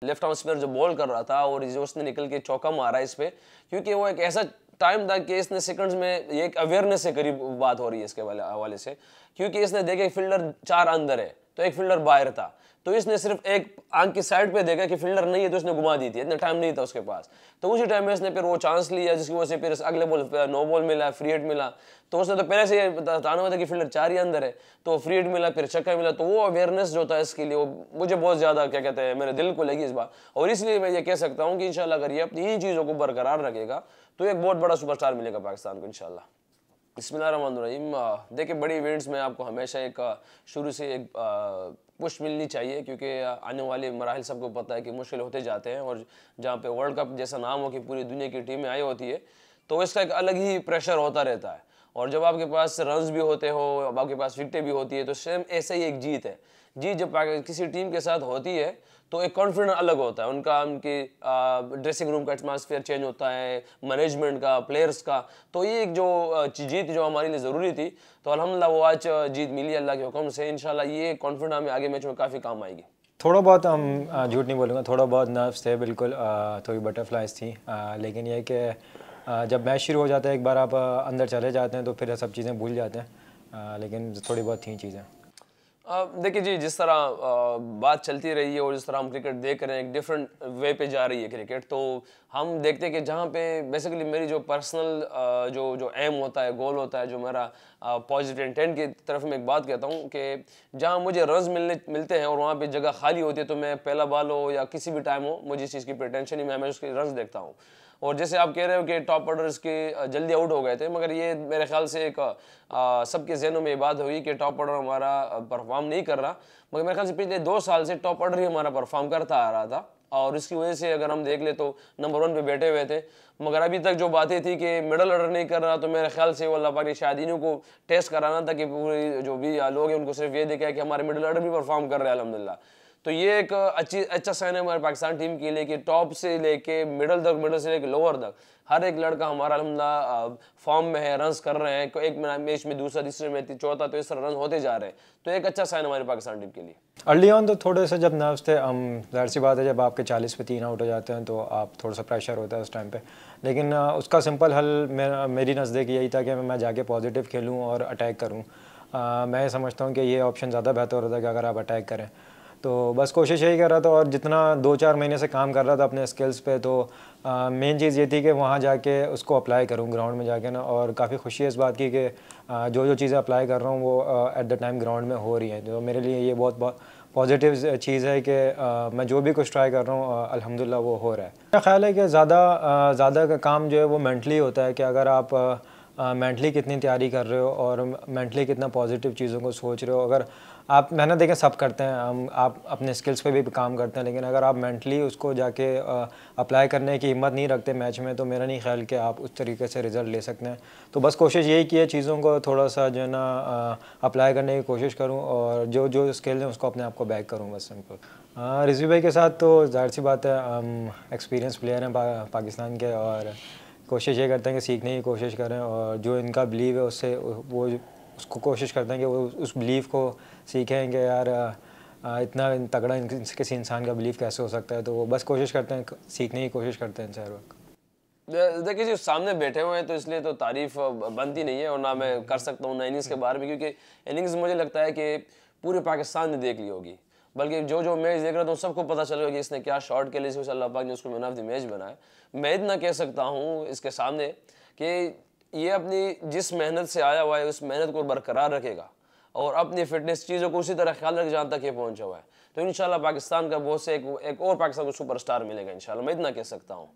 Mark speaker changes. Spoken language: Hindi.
Speaker 1: लेफ्ट आर्म स्पिनर जो बॉल कर रहा था और जो उसने निकल के चौका मारा इस पे, क्योंकि वो एक ऐसा टाइम था कि इसने सेकंड्स में ये एक अवेयरनेस से करीब बात हो रही है इसके हवाले से, क्योंकि इसने देखा फील्डर 4 अंदर है तो एक फील्डर बाहर था, तो इसने सिर्फ एक आंख की साइड पे देखा कि फील्डर नहीं है तो इसने घुमा दी थी, इतना टाइम नहीं था उसके पास। तो उसी टाइम में इसने फिर वो चांस लिया जिसकी वजह से फिर अगले बॉल नो बॉल मिला, फ्री हिट मिला। तो उसने तो पहले से बताना हुआ था कि फील्डर 4 ही अंदर है, तो फ्री हिट मिला, फिर छक्का मिला। तो वो अवेयरनेस जो था इसके लिए, वो मुझे बहुत ज़्यादा क्या कहते हैं मेरे दिल को लगी इस बात, और इसलिए मैं ये कह सकता हूँ कि इंशाल्लाह अगर ये अपनी इन चीज़ों को बरकरार रखेगा तो एक बहुत बड़ा सुपरस्टार मिलेगा पाकिस्तान को इंशाल्लाह। बिस्मिल्लाहिर्रहमानिर्रहीम। देखिए, बड़ी इवेंट्स में आपको हमेशा एक शुरू से एक पुश मिलनी चाहिए, क्योंकि आने वाले मराहल सबको पता है कि मुश्किल होते जाते हैं, और जहाँ पे वर्ल्ड कप जैसा नाम हो कि पूरी दुनिया की टीमें आई होती है तो इसका एक अलग ही प्रेशर होता रहता है। और जब आपके पास रन्स भी होते हो, अब आपके पास विकेटें भी होती है, तो सेम ऐसे ही एक जीत है। जीत जब किसी टीम के साथ होती है तो एक कॉन्फिडेंस अलग होता है उनका, उनकी ड्रेसिंग रूम का एटमॉस्फेयर चेंज होता है, मैनेजमेंट का, प्लेयर्स का। तो ये एक जो जीत जो हमारे लिए ज़रूरी थी, तो अल्हम्दुलिल्लाह वो आज जीत मिली अल्लाह के हुक्म से। इंशाल्लाह ये कॉन्फिडेंस हमें आगे मैच में काफ़ी काम आएगी।
Speaker 2: थोड़ा बहुत हम झूठ नहीं बोलूँगा, थोड़ा बहुत नर्व्स थे बिल्कुल, थोड़ी बटरफ्लाइज थी, लेकिन ये कि जब मैच शुरू हो जाता है एक बार आप अंदर चले जाते हैं तो फिर सब चीज़ें भूल जाते हैं, लेकिन थोड़ी बहुत थी चीज़ें।
Speaker 1: देखिए जी, जिस तरह बात चलती रही है और जिस तरह हम क्रिकेट देख रहे हैं, एक डिफरेंट वे पे जा रही है क्रिकेट, तो हम देखते हैं कि जहाँ पे बेसिकली मेरी जो पर्सनल जो एम होता है, गोल होता है, जो मेरा पॉजिटिव इंटेंट की तरफ मैं एक बात कहता हूँ कि जहाँ मुझे रन्स मिलते हैं और वहाँ पे जगह खाली होती है, तो मैं पहला बॉल हो या किसी भी टाइम हो, मुझे इस चीज़ की प्रिटेंशन ही, मैं हमेशा उसके रन्स देखता हूँ। और जैसे आप कह रहे हो कि टॉप ऑर्डर्स के जल्दी आउट हो गए थे, मगर ये मेरे ख्याल से एक सबके जहनों में ये बात हुई कि टॉप ऑर्डर हमारा परफॉर्म नहीं कर रहा, मगर मेरे ख्याल से पिछले 2 साल से टॉप ऑर्डर ही हमारा परफॉर्म करता आ रहा था, और इसकी वजह से अगर हम देख ले तो नंबर 1 पे बैठे हुए थे। मगर अभी तक जो बातें थी कि मिडल ऑर्डर नहीं कर रहा, तो मेरे ख्याल से वो अल्लाह पाक ने शायद इन्हीं को टेस्ट कराना था कि पूरे जो भी लोग हैं उनको सिर्फ ये देखा है कि हमारे मिडल ऑर्डर भी परफॉर्म कर रहे हैं अल्हम्दुलिल्लाह। तो ये एक अच्छा साइन है हमारे पाकिस्तान टीम के लिए कि टॉप से लेके मिडल तक, मिडल से लेके लोअर तक हर एक लड़का हमारा अल्हम्दुलिल्लाह फॉर्म में है, रन्स कर रहे हैं, एक मैच में दूसरा, तीसरे में चौथा, तो इस तरह रन होते जा रहे हैं। तो एक अच्छा साइन हमारे पाकिस्तान टीम के लिए।
Speaker 2: अर्ली ऑन तो थोड़े से जब नर्व्स थे, हम जाहिर सी बात है जब आपके 40 पे 3 आउट हो जाते हैं तो आप थोड़ा सा प्रेशर होता है उस टाइम पे, लेकिन उसका सिंपल हल मेरी नज़दीक यही था कि मैं जाके पॉजिटिव खेलूँ और अटैक करूँ। मैं समझता हूँ कि ये ऑप्शन ज़्यादा बेहतर होता है कि अगर आप अटैक करें, तो बस कोशिश यही कर रहा था। और जितना 2-4 महीने से काम कर रहा था अपने स्किल्स पे, तो मेन चीज़ ये थी कि वहाँ जाके उसको अप्लाई करूँ ग्राउंड में जाके ना, और काफ़ी खुशी है इस बात की कि जो चीज़ें अप्लाई कर रहा हूँ वो एट द टाइम ग्राउंड में हो रही हैं। तो मेरे लिए ये बहुत पॉजिटिव चीज़ है कि मैं जो भी कुछ ट्राई कर रहा हूँ अल्हम्दुलिल्लाह वो हो रहा है। मेरा ख्याल है कि ज़्यादा का काम जो है वो मेंटली होता है, कि अगर आप मेंटली कितनी तैयारी कर रहे हो और मेंटली कितना पॉजिटिव चीज़ों को सोच रहे हो। अगर आप मेहनत देखें सब करते हैं, आप अपने स्किल्स पे भी काम करते हैं, लेकिन अगर आप मेंटली उसको जाके अप्लाई करने की हिम्मत नहीं रखते मैच में, तो मेरा नहीं ख्याल कि आप उस तरीके से रिज़ल्ट ले सकते हैं। तो बस कोशिश यही की है चीज़ों को थोड़ा सा जो है ना अप्लाई करने की कोशिश करूँ, और जो स्किल है उसको अपने आप को बैक करूँ, बस सिंपल। रिजवी भाई के साथ तो जाहिर सी बात है, एक्सपीरियंस प्लेयर हैं पाकिस्तान के, और कोशिश ये करते हैं कि सीखने की कोशिश करें, और जो इनका बिलीव है उससे वो उसको कोशिश करते हैं कि वो उस बिलीव को सीखें कि यार इतना तगड़ा किसी इंसान का बिलीव कैसे हो सकता है। तो वो बस कोशिश करते हैं, सीखने की कोशिश करते हैं हर वक्त।
Speaker 1: देखिए जी, सामने बैठे हुए हैं तो इसलिए तो तारीफ बनती नहीं है, और ना मैं कर सकता हूँ ना इनिंग्स के बारे में, क्योंकि इनिंग्स मुझे लगता है कि पूरे पाकिस्तान ने देख ली होगी, बल्कि जो मैच देख रहा था सबको पता चलेगा कि इसने क्या शॉट के लिए अल्लाह पाक ने उसको मैन ऑफ द मैच बनाया। मैं इतना कह सकता हूँ इसके सामने कि ये अपनी जिस मेहनत से आया हुआ है उस मेहनत को बरकरार रखेगा, और अपनी फिटनेस चीज़ों को उसी तरह ख्याल रखे जहाँ तक ये पहुँचा हुआ है। तो इंशाल्लाह पाकिस्तान का बहुत से एक और पाकिस्तान को सुपरस्टार मिलेगा इंशाल्लाह, मैं इतना कह सकता हूँ।